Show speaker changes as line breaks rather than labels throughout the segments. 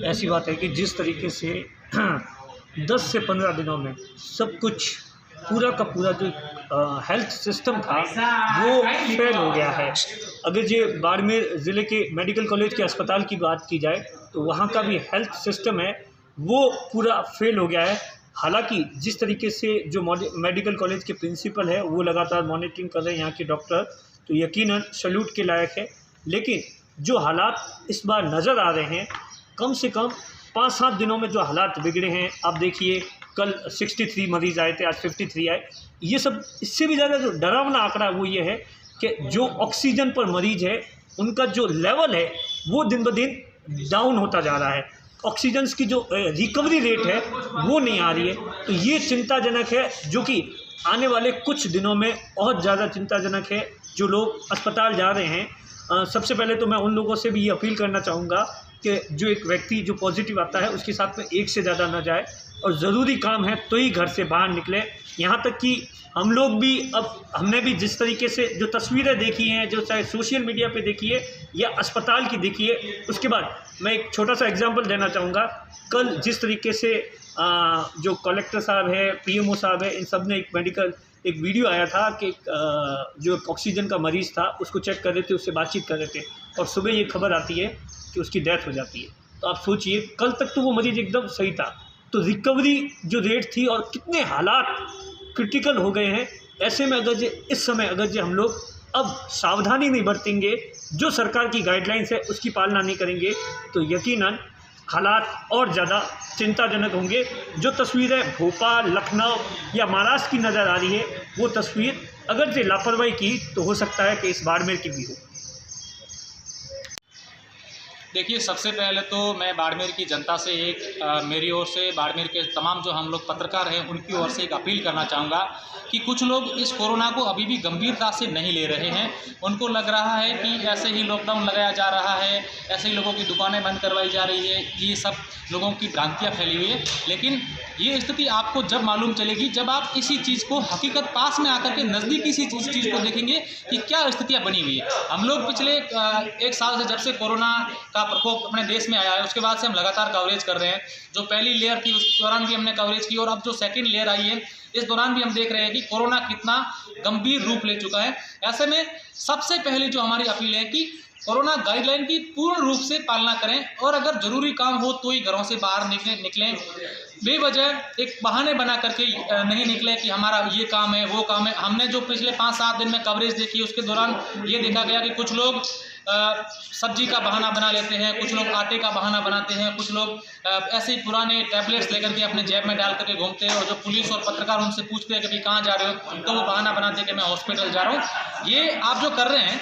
ऐसी बात है कि जिस तरीके से 10 से 15 दिनों में सब कुछ पूरा का पूरा जो हेल्थ सिस्टम था वो फेल हो गया है। अगर ये बाड़मेर ज़िले के मेडिकल कॉलेज के अस्पताल की बात की जाए तो वहाँ का भी हेल्थ सिस्टम है वो पूरा फेल हो गया है। हालांकि जिस तरीके से जो मेडिकल कॉलेज के प्रिंसिपल है वो लगातार मॉनिटरिंग कर रहे हैं यहाँ के डॉक्टर, तो यकीनन सैल्यूट के लायक है। लेकिन जो हालात इस बार नज़र आ रहे हैं, कम से कम 5-7 दिनों में जो हालात बिगड़े हैं, आप देखिए कल 63 मरीज़ आए थे, आज 53 आए। ये सब इससे भी ज़्यादा जो डरावना आंकड़ा वो ये है कि जो ऑक्सीजन पर मरीज़ है उनका जो लेवल है वो दिन ब दिन डाउन होता जा रहा है। ऑक्सीजन की जो रिकवरी रेट है वो नहीं आ रही है। तो ये चिंताजनक है, जो कि आने वाले कुछ दिनों में बहुत ज़्यादा चिंताजनक है। जो लोग अस्पताल जा रहे हैं, सबसे पहले तो मैं उन लोगों से भी ये अपील करना चाहूँगा कि जो एक व्यक्ति जो पॉजिटिव आता है उसके साथ में एक से ज़्यादा ना जाए, और ज़रूरी काम है तो ही घर से बाहर निकले। यहाँ तक कि हम लोग भी, अब हमने भी जिस तरीके से जो तस्वीरें देखी हैं, जो चाहे सोशल मीडिया पे देखी है या अस्पताल की देखी है, उसके बाद मैं एक छोटा सा एग्जांपल देना चाहूँगा। कल जिस तरीके से जो कलेक्टर साहब है, पीएमओ साहब है, इन सब ने एक वीडियो आया था कि जो ऑक्सीजन का मरीज़ था उसको चेक कर रहे थे, उससे बातचीत कर रहे थे, और सुबह ये खबर आती है कि उसकी डेथ हो जाती है। तो आप सोचिए, कल तक तो वो मरीज़ एकदम सही था, तो रिकवरी जो रेट थी और कितने हालात क्रिटिकल हो गए हैं। ऐसे में अगर इस समय अगर हम लोग अब सावधानी नहीं बरतेंगे, जो सरकार की गाइडलाइंस है उसकी पालना नहीं करेंगे, तो यकीनन हालात और ज़्यादा चिंताजनक होंगे। जो तस्वीरें भोपाल, लखनऊ या महाराष्ट्र की नज़र आ रही है, वो तस्वीर अगर से लापरवाही की तो हो सकता है कि इस बाड़मेर की भी हो।
देखिए, सबसे पहले तो मैं बाड़मेर की जनता से मेरी ओर से बाड़मेर के तमाम जो हम लोग पत्रकार हैं उनकी ओर से एक अपील करना चाहूँगा कि कुछ लोग इस कोरोना को अभी भी गंभीरता से नहीं ले रहे हैं। उनको लग रहा है कि ऐसे ही लॉकडाउन लगाया जा रहा है, ऐसे ही लोगों की दुकानें बंद करवाई जा रही है। ये सब लोगों की भ्रांतियाँ फैली हुई है। लेकिन ये स्थिति आपको जब मालूम चलेगी जब आप इसी चीज़ को हकीकत पास में आकर के नज़दीकी सी चीज़ को देखेंगे कि क्या स्थितियाँ बनी हुई है। हम लोग पिछले 1 साल से, जब से कोरोना का प्रकोप अपने देश में आया है, उसके बाद से हम लगातार कवरेज कर रहे हैं। जो पहली लेयर थी उस दौरान भी हमने कवरेज की, और अब जो सेकेंड लेयर आई है इस दौरान भी हम देख रहे हैं कि कोरोना कितना गंभीर रूप ले चुका है। ऐसे में सबसे पहले जो हमारी अपील है कि कोरोना गाइडलाइन की पूर्ण रूप से पालना करें, और अगर ज़रूरी काम हो तो ही घरों से बाहर निकलें। बेवजह एक बहाने बना करके नहीं निकले कि हमारा ये काम है, वो काम है। हमने जो पिछले 5-7 दिन में कवरेज देखी उसके दौरान ये देखा गया कि कुछ लोग सब्जी का बहाना बना लेते हैं, कुछ लोग आटे का बहाना बनाते हैं, कुछ लोग ऐसे ही पुराने टैबलेट्स लेकर के अपने जेब में डाल करके घूमते हैं, और जो पुलिस और पत्रकार उनसे पूछते हैं कि भाई कहाँ जा रहे हो, तो वो बहाना बनाते हैं कि मैं हॉस्पिटल जा रहा हूँ। ये आप जो कर रहे हैं,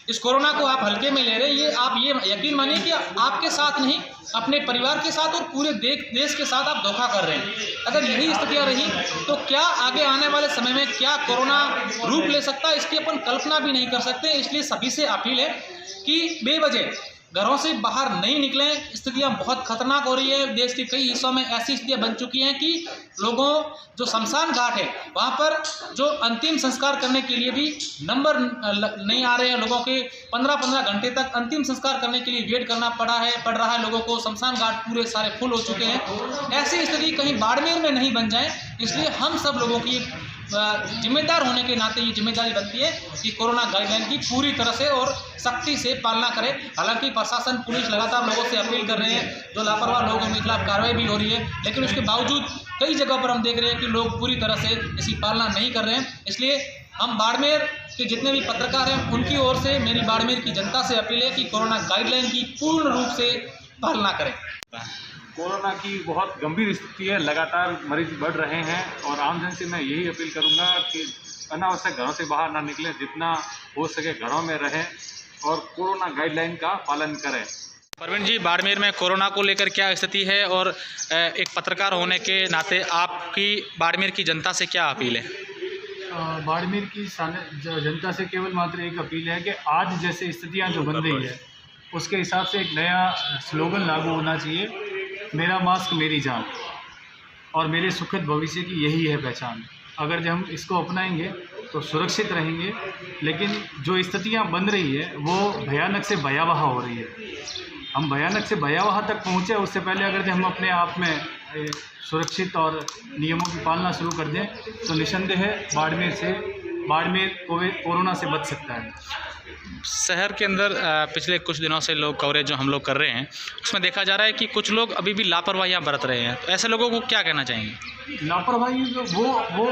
इस कोरोना को आप हल्के में ले रहे हैं। ये आप ये यकीन मानिए कि आपके साथ नहीं, अपने परिवार के साथ और पूरे देश के साथ आप धोखा कर रहे हैं। अगर यही स्थितियाँ रही तो क्या आगे आने वाले समय में क्या कोरोना रूप ले सकता है, इसकी अपन कल्पना भी नहीं कर सकते। इसलिए सभी से अपील है कि बेवजह घरों से बाहर नहीं निकलें। स्थितियाँ बहुत खतरनाक हो रही है। देश के कई हिस्सों में ऐसी स्थितियाँ बन चुकी हैं कि लोगों जो शमशान घाट है वहाँ पर जो अंतिम संस्कार करने के लिए भी नंबर नहीं आ रहे हैं। लोगों के 15-15 घंटे तक अंतिम संस्कार करने के लिए वेट करना पड़ रहा है लोगों को। शमशान घाट पूरे सारे फुल हो चुके हैं। ऐसी स्थिति कहीं बाड़मेर में नहीं बन जाए, इसलिए हम सब लोगों की जिम्मेदार होने के नाते ये जिम्मेदारी बनती है कि कोरोना गाइडलाइन की पूरी तरह से और सख्ती से पालना करें। हालांकि प्रशासन, पुलिस लगातार लोगों से अपील कर रहे हैं, जो लापरवाह लोग उनके खिलाफ कार्रवाई भी हो रही है, लेकिन उसके बावजूद कई जगह पर हम देख रहे हैं कि लोग पूरी तरह से इसकी पालना नहीं कर रहे हैं। इसलिए हम बाड़मेर के जितने भी पत्रकार हैं उनकी ओर से मेरी बाड़मेर की जनता से अपील है कि कोरोना गाइडलाइन की पूर्ण रूप से पालना करें।
कोरोना की बहुत गंभीर स्थिति है, लगातार मरीज बढ़ रहे हैं, और आमजन से मैं यही अपील करूंगा कि अनावश्यक घरों से बाहर ना निकलें, जितना हो सके घरों में रहें और कोरोना गाइडलाइन का पालन करें।
परवीन जी, बाड़मेर में कोरोना को लेकर क्या स्थिति है, और एक पत्रकार होने के नाते आपकी बाड़मेर की जनता से क्या अपील है?
बाड़मेर की जनता से केवल मात्र एक अपील है कि आज जैसे स्थितियाँ जो बन रही है उसके हिसाब से एक नया स्लोगन लागू होना चाहिए, मेरा मास्क मेरी जान, और मेरे सुखद भविष्य की यही है पहचान। अगर जब हम इसको अपनाएंगे तो सुरक्षित रहेंगे। लेकिन जो स्थितियां बन रही है वो भयानक से भयावह हो रही है। हम भयानक से भयावह तक पहुँचे, उससे पहले अगर हम अपने आप में सुरक्षित और नियमों की पालना शुरू कर दें तो निस्संदेह बाड़मेर कोरोना से बच सकता है।
शहर के अंदर पिछले कुछ दिनों से लोग कवरेज जो हम लोग कर रहे हैं उसमें देखा जा रहा है कि कुछ लोग अभी भी लापरवाहियाँ बरत रहे हैं, तो ऐसे लोगों को क्या कहना चाहेंगे?
लापरवाही वो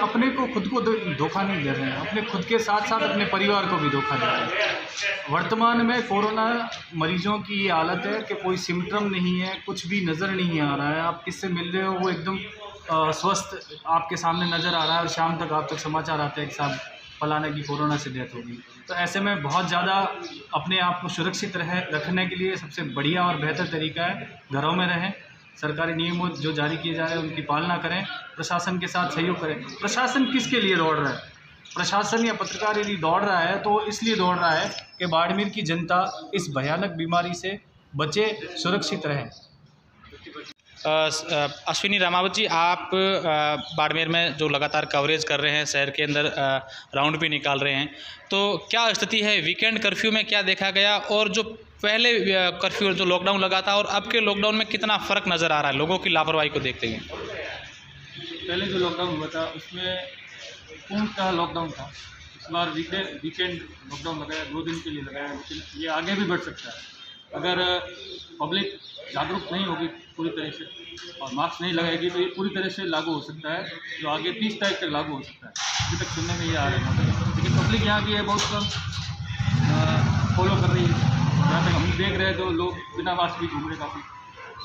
अपने को खुद को धोखा नहीं दे रहे हैं, अपने खुद के साथ साथ अपने परिवार को भी धोखा दे रहे हैं। वर्तमान में कोरोना मरीजों की ये हालत है कि कोई सिम्टम नहीं है, कुछ भी नज़र नहीं आ रहा है, आप किससे मिल रहे हो वो एकदम स्वस्थ आपके सामने नज़र आ रहा है और शाम तक आप तक समाचार आते हैं कि साहब फलाने की कोरोना से डेथ होगी। तो ऐसे में बहुत ज़्यादा अपने आप को सुरक्षित रखने के लिए सबसे बढ़िया और बेहतर तरीका है घरों में रहें, सरकारी नियमों जो जारी किए जा रहे हैं उनकी पालना करें, प्रशासन के साथ सहयोग करें। प्रशासन किसके लिए दौड़ रहा है? प्रशासन या पत्रकार यदि दौड़ रहा है तो इसलिए दौड़ रहा है कि बाड़मेर की जनता इस भयानक बीमारी से बचे, सुरक्षित रहें।
अश्विनी रामावत जी, आप बाड़मेर में जो लगातार कवरेज कर रहे हैं, शहर के अंदर राउंड भी निकाल रहे हैं, तो क्या स्थिति है? वीकेंड कर्फ्यू में क्या देखा गया और जो पहले कर्फ्यू जो लॉकडाउन लगा था और अब के लॉकडाउन में कितना फ़र्क नज़र आ रहा है लोगों की लापरवाही को देखते हुए?
पहले जो लॉकडाउन हुआ था उसमें पूर्णतः लॉकडाउन था। इस बार वीकेंड लॉकडाउन लगाया, 2 दिन के लिए लगाया, लेकिन ये आगे भी बढ़ सकता है अगर पब्लिक जागरूक नहीं होगी पूरी तरह से और मास्क नहीं लगाएगी तो ये पूरी तरह से लागू हो सकता है, जो आगे 30 तारीख तक लागू हो सकता है। अभी तक सुनने में ये आ रहा है, लेकिन पब्लिक यहाँ की है बहुत कम फॉलो कर रही है। जहाँ तक हम देख रहे हैं तो लोग बिना मास्क भी घूम रहे काफ़ी,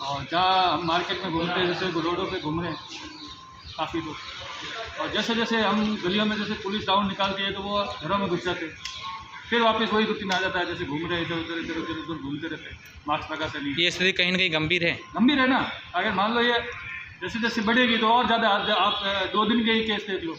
और जहाँ हम मार्केट में घूमते हैं जैसे रोडों पर घूम रहे हैं काफ़ी लोग, और जैसे जैसे हम गलियों में जैसे पुलिस राउंड निकालती है तो वो घरों में घुस जाते हैं, फिर वापस वही रूटीन आ जाता है, जैसे घूम रहे इधर उधर घूमते रहते, मास्क लगाते नहीं।
ये स्थिति कहीं ना कहीं गंभीर है
ना। अगर मान लो ये जैसे जैसे बढ़ेगी तो और ज़्यादा, आप 2 दिन के ही केस देख लो,